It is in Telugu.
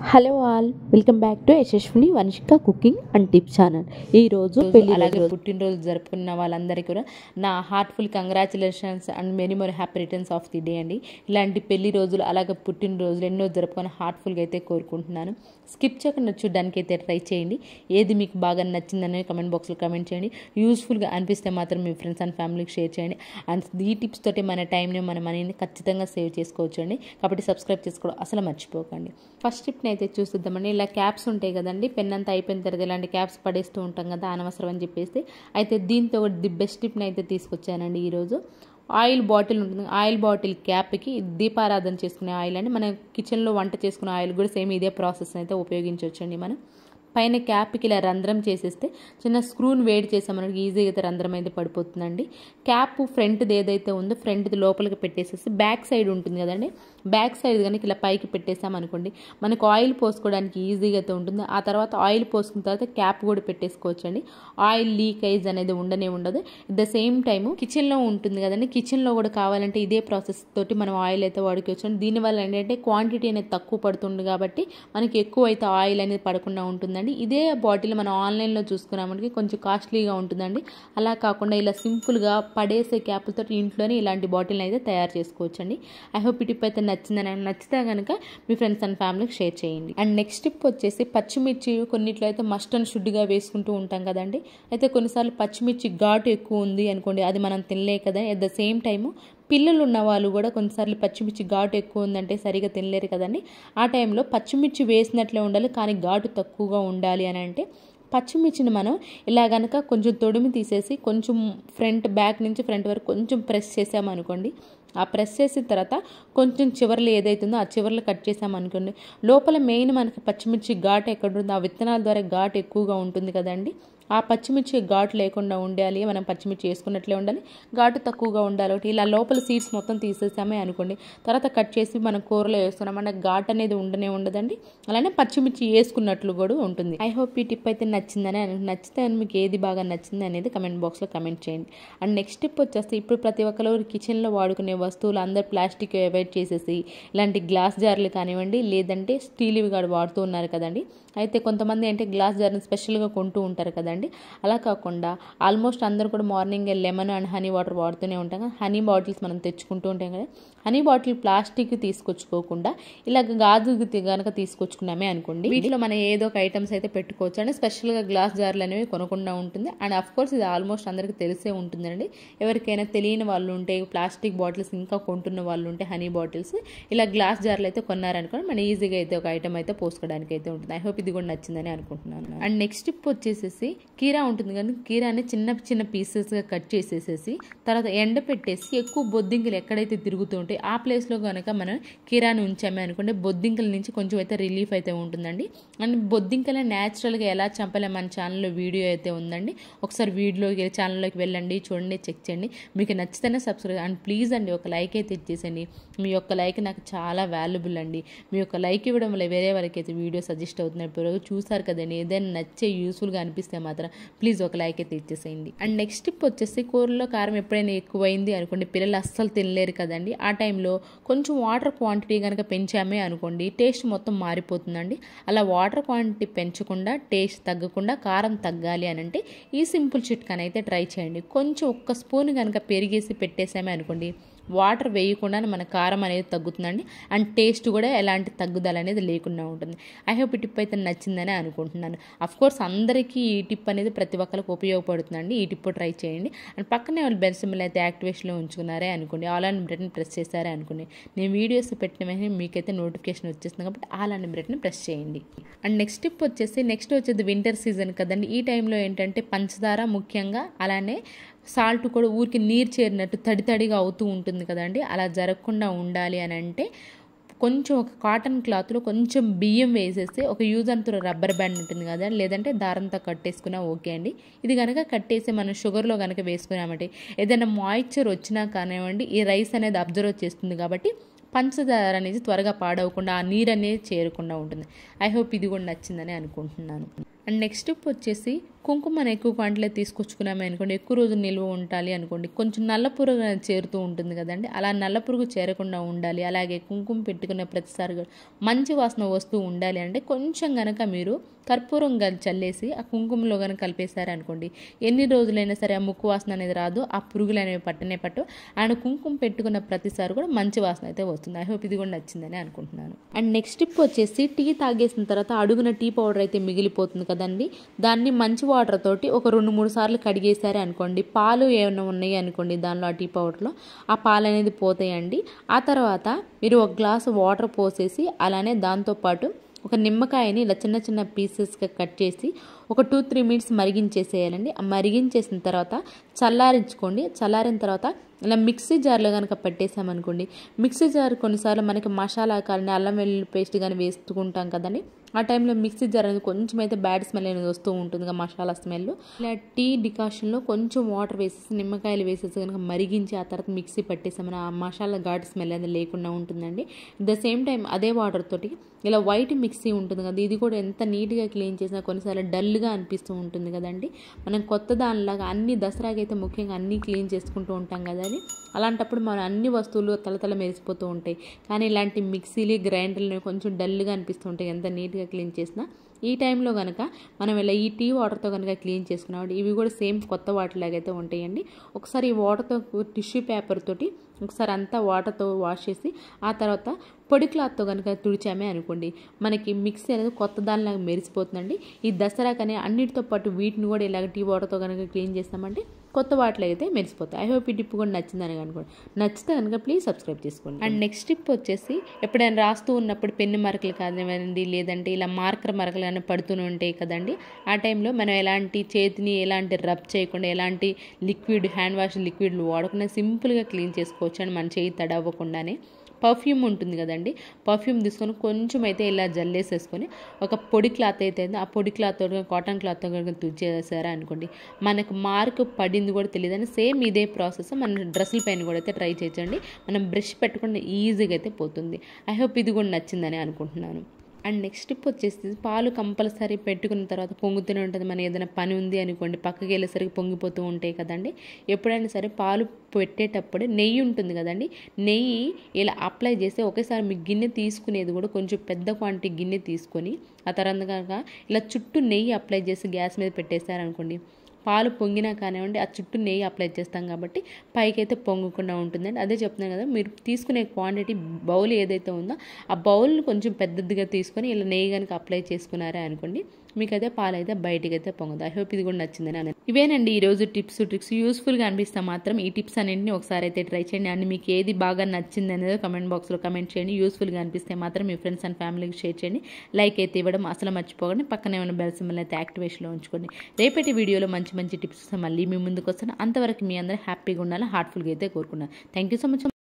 Hello all, welcome back to Yashaswini Vanishka cooking and tips channel. ఈరోజు పెళ్లి అలాగే పుట్టినరోజు జరుపుకున్న వాళ్ళందరికీ కూడా నా heartful congratulations and many more happy returns of the day అండి. ఇలాంటి పెళ్లి రోజులు అలాగే పుట్టినరోజులు ఎన్నో జరుపుకొని హార్ట్ఫుల్గా అయితే కోరుకుంటున్నాను. స్కిప్ చేయకుండా చూడడానికి అయితే ట్రై చేయండి. ఏది మీకు బాగా నచ్చిందని కమెంట్ బాక్స్లో కమెంట్ చేయండి. యూస్ఫుల్గా అనిపిస్తే మాత్రం మీ ఫ్రెండ్స్ అండ్ ఫ్యామిలీకి షేర్ చేయండి. అండ్ ఈ టిప్స్ తోటి మన టైంని మన మనీని ఖచ్చితంగా సేవ్ చేసుకోవచ్చు అండి. కాబట్టి సబ్స్క్రైబ్ చేసుకోవడం అసలు మర్చిపోకండి. ఫస్ట్ టిప్ని అయితే చూస్తుందామండి. ఇలా క్యాప్స్ ఉంటాయి కదండి, పెన్ అంతా అయిపోయిన తర్వాత ఇలాంటి క్యాప్స్ పడేస్తూ ఉంటాం కదా, అనవసరం అని చెప్పేసి అయితే దీంతో ది బెస్ట్ టిప్ని అయితే తీసుకొచ్చానండి ఈరోజు. ఆయిల్ బాటిల్ ఉంటుంది, ఆయిల్ బాటిల్ క్యాప్కి దీపారాధన చేసుకునే ఆయిల్ అండి. మన కిచెన్లో వంట చేసుకునే ఆయిల్ కూడా సేమ్ ఇదే ప్రాసెస్ అయితే ఉపయోగించవచ్చండి. మనం పైన క్యాప్కి ఇలా రంధ్రం చేసేస్తే చిన్న స్క్రూని వేడి చేస్తే మనకి ఈజీగా అయితే రంధ్రం అయితే పడిపోతుందండి. క్యాప్ ఫ్రంట్ది ఏదైతే ఉందో ఫ్రంట్ది లోపలికి పెట్టేసేసి బ్యాక్ సైడ్ ఉంటుంది కదండి, బ్యాక్ సైడ్ కనుక ఇలా పైకి పెట్టేసామనుకోండి మనకు ఆయిల్ పోసుకోవడానికి ఈజీగా అయితే ఉంటుంది. ఆ తర్వాత ఆయిల్ పోసుకున్న తర్వాత క్యాప్ కూడా పెట్టేసుకోవచ్చు అండి. ఆయిల్ లీకేజ్ అనేది ఉండనే ఉండదు. అట్ ద సేమ్ టైము కిచెన్లో ఉంటుంది కదండి, కిచెన్లో కూడా కావాలంటే ఇదే ప్రాసెస్ తోటి మనం ఆయిల్ అయితే వాడుకోవచ్చు అండి. దీనివల్ల ఏంటంటే క్వాంటిటీ అనేది తక్కువ పడుతుంది కాబట్టి మనకి ఎక్కువ అయితే ఆయిల్ అనేది పడకుండా ఉంటుందండి. ఇదే బాటిల్ మనం ఆన్లైన్లో చూసుకున్నామంటే కొంచెం కాస్ట్లీగా ఉంటుందండి. అలా కాకుండా ఇలా సింపుల్గా పడేసే క్యాపులతో ఇంట్లోనే ఇలాంటి బాటిల్ని అయితే తయారు చేసుకోవచ్చు అండి. ఐ హోప్ ఈ టిప్ అయితే నచ్చితే కనుక మీ ఫ్రెండ్స్ అండ్ ఫ్యామిలీకి షేర్ చేయండి. అండ్ నెక్స్ట్ టిప్ వచ్చేసి పచ్చిమిర్చి కొన్నిట్లో అయితే మస్ట్ అండ్ షుడ్గా వేసుకుంటూ ఉంటాం కదండి. అయితే కొన్నిసార్లు పచ్చిమిర్చి ఘాటు ఎక్కువ ఉంది అనుకోండి, అది మనం తినలే కదా. అట్ ద సేమ్ టైము పిల్లలు ఉన్న వాళ్ళు కూడా కొన్నిసార్లు పచ్చిమిర్చి ఘాటు ఎక్కువ ఉందంటే సరిగా తినలేరు కదండి. ఆ టైంలో పచ్చిమిర్చి వేసినట్లే ఉండాలి కానీ ఘాటు తక్కువగా ఉండాలి అని అంటే పచ్చిమిర్చిని మనం ఇలా కనుక కొంచెం తొడిమి తీసేసి కొంచెం బ్యాక్ నుంచి ఫ్రంట్ వరకు కొంచెం ప్రెస్ చేసామనుకోండి, ఆ ప్రెస్ చేసిన తర్వాత కొంచెం చివర్లు ఏదైతుందో ఆ చివర్లు కట్ చేసామనుకోండి, లోపల మెయిన్ మనకి పచ్చిమిర్చి ఘాటు ఎక్కడ ఉంటుందో ఆ విత్తనాల ద్వారా ఘాటు ఎక్కువగా ఉంటుంది కదండి. ఆ పచ్చిమిర్చి ఘాటు లేకుండా ఉండాలి, మనం పచ్చిమిర్చి వేసుకున్నట్లే ఉండాలి, ఘాటు తక్కువగా ఉండాలి. ఒకటి ఇలా లోపల సీడ్స్ మొత్తం తీసేసామే అనుకోండి, తర్వాత కట్ చేసి మనం కూరలో వేస్తున్నాం అంటే ఘాటు అనేది ఉండనే ఉండదండి. అలానే పచ్చిమిర్చి వేసుకున్నట్లు కూడా ఉంటుంది. ఐ హోప్ ఈ టిప్ అయితే నచ్చితే మీకు ఏది బాగా నచ్చింది అనేది కమెంట్ బాక్స్లో కమెంట్ చేయండి. అండ్ నెక్స్ట్ టిప్ వచ్చేస్తే ఇప్పుడు ప్రతి ఒక్కరు కిచెన్లో వాడుకునే వస్తువులు అందరూ ప్లాస్టిక్ అవాయిడ్ చేసేసి ఇలాంటి గ్లాస్ జార్లు కానివ్వండి లేదంటే స్టీల్వి కూడా వాడుతూ ఉన్నారు కదండి. అయితే కొంతమంది అంటే గ్లాస్ జార్ని స్పెషల్గా కొంటూ ఉంటారు కదండి. అలా కాకుండా ఆల్మోస్ట్ అందరూ కూడా morning lemon and honey water వాడుతూనే ఉంటాం కదా. హనీ బాటిల్స్ మనం తెచ్చుకుంటూ ఉంటాం కదా, హనీ బాటిల్ ప్లాస్టిక్ తీసుకొచ్చుకోకుండా ఇలా గాజు కనుక తీసుకొచ్చుకున్నామే అనుకోండి, వీటిలో మనం ఏదో ఒక ఐటమ్స్ అయితే పెట్టుకోవచ్చు అండి. స్పెషల్గా గ్లాస్ జార్లు అనేవి కొనకుండా ఉంటుంది. అండ్ అఫ్ కోర్స్ ఇది ఆల్మోస్ట్ అందరికీ తెలిసే ఉంటుందండి. ఎవరికైనా తెలియని వాళ్ళు ఉంటే ప్లాస్టిక్ బాటిల్స్ ఇంకా కొంటున్న వాళ్ళు ఉంటే హనీ బాటిల్స్ ఇలా గ్లాస్ జార్లు అయితే కొన్నారనుకోండి మన ఈజీగా అయితే ఒక ఐటమ్ అయితే పోసుకోవడానికి అయితే ఉంటుంది. ఐ హోప్ ఇది కూడా నచ్చిందని అనుకుంటున్నాను. అండ్ నెక్స్ట్ టిప్ వచ్చేసేసి కీరా ఉంటుంది కానీ కీరాని చిన్న చిన్న పీసెస్గా కట్ చేసేసేసి తర్వాత ఎండ పెట్టేసి ఎక్కువ బొద్దింకలు ఎక్కడైతే తిరుగుతూ ఉంటాయి ఆ ప్లేస్లో కనుక మనం కీరాని ఉంచామే అనుకుంటే బొద్దింకల నుంచి కొంచెం అయితే రిలీఫ్ అయితే ఉంటుందండి. అండ్ బొద్దింకలే న్యాచురల్గా ఎలా చంపాలి మన ఛానల్లో వీడియో అయితే ఉందండి. ఒకసారి ఛానల్లోకి వెళ్ళండి, చూడండి, చెక్ చేయండి. మీకు నచ్చితేనే సబ్స్క్రైబ్ అండ్ ప్లీజ్ అండి ఒక లైక్ అయితే ఇచ్చేసండి. మీ యొక్క లైక్ నాకు చాలా వాల్యుబుల్ అండి. మీ యొక్క లైక్ ఇవ్వడం వల్ల వేరే వాళ్ళకి అయితే వీడియో సజెస్ట్ అవుతున్నాయి. చూసారు కదండి, ఏదైనా నచ్చే యూస్ఫుల్గా అనిపిస్తే మాత్రం ప్లీజ్ ఒక లైక్ అయితే ఇచ్చేసేయండి. అండ్ నెక్స్ట్ టిప్ వచ్చేసి కూరలో కారం ఎప్పుడైనా ఎక్కువైంది అనుకోండి, పిల్లలు అస్సలు తినలేరు కదండి. ఆ టైంలో కొంచెం వాటర్ క్వాంటిటీ కనుక పెంచామే అనుకోండి టేస్ట్ మొత్తం మారిపోతుందండి. అలా వాటర్ క్వాంటిటీ పెంచకుండా టేస్ట్ తగ్గకుండా కారం తగ్గాలి అని అంటే ఈ సింపుల్ చిట్కాని అయితే ట్రై చేయండి. కొంచెం ఒక్క స్పూన్ కనుక పెరిగేసి పెట్టేసామే అనుకోండి వాటర్ వేయకుండా మన కారం అనేది తగ్గుతుందండి. అండ్ టేస్ట్ కూడా ఎలాంటి తగ్గుదల అనేది లేకుండా ఉంటుంది. ఐ హోప్ ఈ టిప్ అయితే నచ్చిందని అనుకుంటున్నాను. అఫ్ కోర్స్ అందరికీ ఈ టిప్ అనేది ప్రతి ఒక్కరికి ఉపయోగపడుతుందండి. ఈ టిప్ ట్రై చేయండి. అండ్ పక్కనే వాళ్ళు బెల్ సింబల్ అయితే యాక్టివేషన్లో ఉంచుకున్నారే అనుకోండి, ఆల్ అని బటన్ ప్రెస్ చేశారే అనుకోండి, నేను వీడియోస్ పెట్టిన వెంటనే మీకైతే నోటిఫికేషన్ వచ్చేస్తుంది కాబట్టి ఆల్ అని బటన్ ప్రెస్ చేయండి. అండ్ నెక్స్ట్ టిప్ వచ్చేది వింటర్ సీజన్ కదండి. ఈ టైంలో ఏంటంటే పంచదార ముఖ్యంగా అలానే సాల్ట్ కూడా ఊరికి నీరు చేరినట్టు తడిగా అవుతూ ఉంటుంది కదండి. అలా జరగకుండా ఉండాలి అని అంటే కొంచెం ఒక కాటన్ క్లాత్లో కొంచెం బియ్యం వేసేసి ఒక use and throw rubber band ఉంటుంది కదా, లేదంటే దారంతో కట్టేసుకున్నా ఓకే అండి. ఇది కనుక కట్టేసి మనం షుగర్లో కనుక వేసుకున్నామంటే ఏదైనా మాయిశ్చర్ వచ్చినా కానివ్వండి ఈ రైస్ అనేది అబ్జర్వ్ చేస్తుంది కాబట్టి పంచదార అనేది త్వరగా పాడవకుండా ఆ నీరు అనేది చేరకుండా ఉంటుంది. ఐ హోప్ ఇది కూడా నచ్చిందని అనుకుంటున్నాను. అండ్ నెక్స్ట్ స్టెప్ వచ్చేసి కుంకుమను ఎక్కువ క్వాంటిటీలో తీసుకొచ్చుకున్నామే అనుకోండి, ఎక్కువ రోజులు నిల్వ ఉండాలి అనుకోండి, కొంచెం నల్ల పురుగు అనేది చేరుతూ ఉంటుంది కదండి. అలా నల్ల పురుగు చేరకుండా ఉండాలి, అలాగే కుంకుమ పెట్టుకునే ప్రతిసారి మంచి వాసన వస్తూ ఉండాలి అంటే కొంచెం కనుక మీరు కర్పూరం చల్లేసి ఆ కుంకుమలో కనుక కలిపేశారనుకోండి, ఎన్ని రోజులైనా సరే ఆ ముక్కు వాసన అనేది రాదు, ఆ పురుగులు అనేవి పట్టనే పట్టు. అండ్ కుంకుమ పెట్టుకున్న ప్రతిసారి కూడా మంచి వాసన అయితే వస్తుంది. ఐ హోప్ ఇది కూడా నచ్చిందని అనుకుంటున్నాను. అండ్ నెక్స్ట్ టిప్ వచ్చేసి టీ తాగేసిన తర్వాత అడుగున టీ పౌడర్ అయితే మిగిలిపోతుంది కదండి, దాన్ని మంచి వాటర్ తోటి ఒక 2-3 సార్లు కడిగేసారే అనుకోండి, పాలు ఏమైనా ఉన్నాయి అనుకోండి దానిలో ఆ టీ పౌడర్లో, ఆ పాలు అనేది పోతాయండి. ఆ తర్వాత మీరు ఒక గ్లాసు వాటర్ పోసేసి అలానే దాంతోపాటు ఒక నిమ్మకాయని ఇలా చిన్న చిన్న పీసెస్గా కట్ చేసి ఒక 2-3 మినిట్స్ మరిగించేసేయాలండి. ఆ మరిగించేసిన తర్వాత చల్లారించుకోండి. చల్లారిన తర్వాత ఇలా మిక్సీ జార్లో కనుక పెట్టేసామనుకోండి, మిక్సీ జార్ కొన్నిసార్లు మనకి మసాలా కానీ అల్లం వెల్లుల్లి పేస్ట్ కానీ వేసుకుంటాం కదండి, ఆ టైంలో మిక్సీ జార్ అనేది కొంచెం అయితే బ్యాడ్ స్మెల్ అనేది వస్తూ ఉంటుంది, మసాలా స్మెల్. ఇలా టీ డికాషన్లో కొంచెం వాటర్ వేసేసి నిమ్మకాయలు వేసేసి కనుక మరిగించి ఆ తర్వాత మిక్సీ పట్టేసామని ఆ మసాలా ఘాటు స్మెల్ అనేది లేకుండా ఉంటుందండి. అట్ ద సేమ్ టైం అదే వాటర్ తోటి ఇలా వైట్ మిక్సీ ఉంటుంది కదా, ఇది కూడా ఎంత నీట్గా క్లీన్ చేసినా కొన్నిసార్లు డల్గా అనిపిస్తూ ఉంటుంది కదండి. మనం కొత్త దానిలాగా అన్ని దసరాకి అయితే ముఖ్యంగా అన్నీ క్లీన్ చేసుకుంటూ ఉంటాం కదా, అలాంటప్పుడు మనం అన్ని వస్తువులు తలతల మెరిసిపోతూ ఉంటాయి. కానీ ఇలాంటి మిక్సీలు గ్రైండర్లు కొంచెం డల్గా అనిపిస్తూ ఉంటాయి ఎంత నీట్గా క్లీన్ చేసినా. ఈ టైంలో కనుక మనం ఇలా ఈ టీ వాటర్తో కనుక క్లీన్ చేసుకున్నాం, ఇవి కూడా సేమ్ కొత్త వాటర్ లాగైతే ఉంటాయండి. ఒకసారి ఈ వాటర్తో టిష్యూ పేపర్ తోటి ఒకసారి అంతా వాటర్తో వాష్ చేసి ఆ తర్వాత పొడి క్లాత్తో కనుక తుడిచామే అనుకోండి, మనకి మిక్సీ అనేది కొత్త దానిలాగా మెరిసిపోతుందండి. ఈ దసరాకనే అన్నిటితో పాటు వీటిని కూడా ఇలాగ టీ వాటర్తో కనుక క్లీన్ చేస్తామంటే కొత్త వాటిలో అయితే మెరిసిపోతాయి. ఐ హోప్ ఈ టిప్ కూడా నచ్చిందని అనుకోండి. నచ్చితే కనుక ప్లీజ్ సబ్స్క్రైబ్ చేసుకోండి. అండ్ నెక్స్ట్ టిప్ వచ్చేసి ఎప్పుడైనా రాస్తూ ఉన్నప్పుడు పెన్ను మరకలు కానివ్వండి, లేదంటే ఇలా మార్కర్ మరకలు కానీ పడుతూనే ఉంటాయి కదండి, ఆ టైంలో మనం ఎలాంటి చేతిని ఎలాంటి రబ్ చేయకుండా ఎలాంటి లిక్విడ్ హ్యాండ్ వాష్ లిక్విడ్లు వాడకుండా సింపుల్గా క్లీన్ చేసుకోవచ్చు అండి, మన చేయి తడవకుండానే. పర్ఫ్యూమ్ ఉంటుంది కదండి, పర్ఫ్యూమ్ తీసుకొని కొంచెం అయితే ఇలా జల్లేసేసుకొని ఒక పొడి క్లాత్ అయితే ఆ పొడి క్లాత్ కాటన్ క్లాత్ తుడిచేసారా అనుకోండి, మనకు మార్క్ పడింది కూడా తెలియదని. సేమ్ ఇదే ప్రాసెస్ మన డ్రెస్సుల పైన కూడా అయితే ట్రై చేయొచ్చండి, మనం బ్రష్ పెట్టకుండా ఈజీగా అయితే పోతుంది. ఐ హోప్ ఇది కూడా నచ్చిందని అనుకుంటున్నాను. అండ్ నెక్స్ట్ టిప్ వచ్చేసి పాలు కంపల్సరీ పెట్టుకున్న తర్వాత పొంగుతూనే ఉంటుంది. మన ఏదైనా పని ఉంది అనుకోండి, పక్కకి వెళ్ళేసరికి పొంగిపోతూ ఉంటాయి కదండి. ఎప్పుడైనా సరే పాలు పెట్టేటప్పుడు నెయ్యి ఉంటుంది కదండి, నెయ్యి ఇలా అప్లై చేసి ఒకేసారి మీ గిన్నె తీసుకునేది కూడా కొంచెం పెద్ద క్వాంటిటీ గిన్నె తీసుకొని ఆ తర్వాత కనుక ఇలా చుట్టూ నెయ్యి అప్లై చేసి గ్యాస్ మీద పెట్టేశారనుకోండి, పాలు పొంగినా కానివ్వండి ఆ చుట్టూ నెయ్యి అప్లై చేస్తాం కాబట్టి పైకైతే పొంగకుండా ఉంటుందండి. అదే చెప్తున్నాను కదా, మీరు తీసుకునే క్వాంటిటీ బౌల్ ఏదైతే ఉందో ఆ బౌల్ని కొంచెం పెద్దదిగా తీసుకొని ఇలా నెయ్యి కనుక అప్లై చేసుకున్నారా అనుకోండి, మీకైతే పాలు అయితే బయటికి అయితే పొంగదు. ఐ హోప్ ఇది కూడా నచ్చిందని ఇవేనండి ఈరోజు టిప్స్ ట్రిక్స్. యూస్ఫుల్గా అనిపిస్తే మాత్రం ఈ టిప్స్ అన్నింటినీ ఒకసారి అయితే ట్రై చేయండి. అండ్ మీకు ఏది బాగా నచ్చింది అనేది కమెంట్ బాక్స్లో కమెంట్ చేయండి. యూస్ఫుల్గా అనిపిస్తే మాత్రం మీ ఫ్రెండ్స్ అండ్ ఫ్యామిలీకి షేర్ చేయండి. లైక్ అయితే ఇవ్వడం అసలు మర్చిపోకండి. పక్కనే ఉన్న బెల్ సింబల్ అయితే యాక్టివేషన్లో ఉంచుకోండి. రేపటి వీడియోలో మంచి మంచి టిప్స్ మళ్ళీ మీ ముందుకు వస్తాను. అంతవరకు మీ అందరూ హ్యాపీగా ఉండాలి, హార్ట్ఫుల్గా అయితే కోరుకున్నాను. Thank you so much.